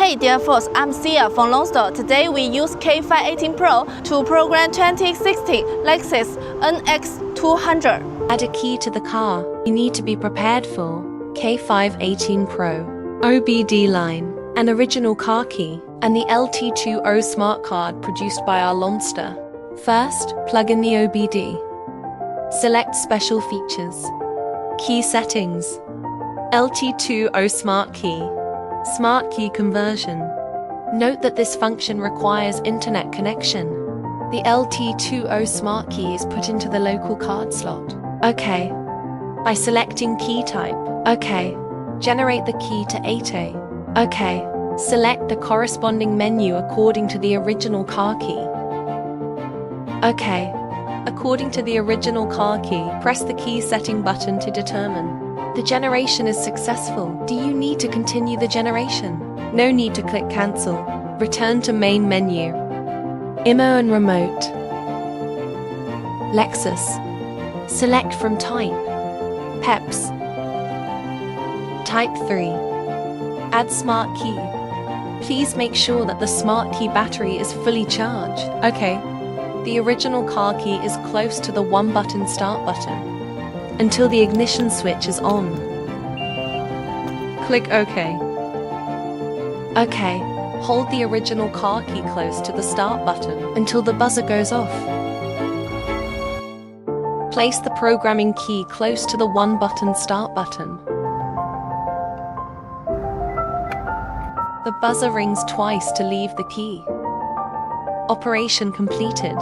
Hey dear folks, I'm Sia from Lonsdor. Today we use K518 Pro to program 2016 Lexus NX200. Add a key to the car. You need to be prepared for K518 Pro, OBD line, an original car key, and the LT20 smart card produced by our Lonsdor. First, plug in the OBD. Select Special Features. Key Settings. LT20 Smart Key. Smart Key Conversion. Note that this function requires internet connection. The LT20 Smart Key is put into the local card slot. OK. By selecting Key Type. OK. Generate the key to 8A. OK. Select the corresponding menu according to the original car key. OK. According to the original car key, press the key setting button to determine. The generation is successful. Do you need to continue the generation? No need to click cancel. Return to main menu. IMO and remote. Lexus. Select from type. PEPS. Type 3. Add smart key. Please make sure that the smart key battery is fully charged. OK. The original car key is close to the one-button start button until the ignition switch is on. Click OK. OK. Hold the original car key close to the start button until the buzzer goes off. Place the programming key close to the one-button start button. The buzzer rings twice to leave the key. Operation completed.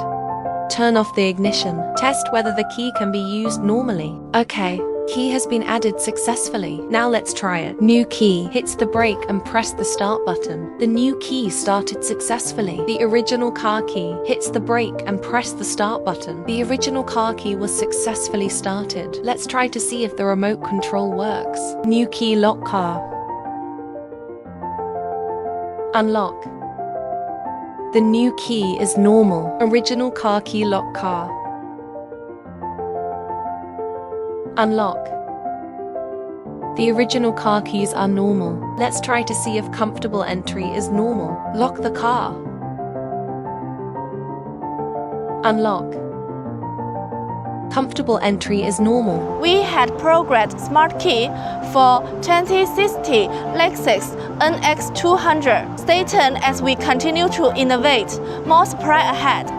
Turn off the ignition. Test whether the key can be used normally. OK. Key has been added successfully. Now let's try it. New key. Hits the brake and press the start button. The new key started successfully. The original car key. Hits the brake and press the start button. The original car key was successfully started. Let's try to see if the remote control works. New key lock car. Unlock. The new key is normal. Original car key lock car. Unlock. The original car keys are normal. Let's try to see if comfortable entry is normal. Lock the car. Unlock. Comfortable entry is normal. We had programmed smart key for 2016 Lexus NX200. Stay tuned as we continue to innovate. More surprise ahead.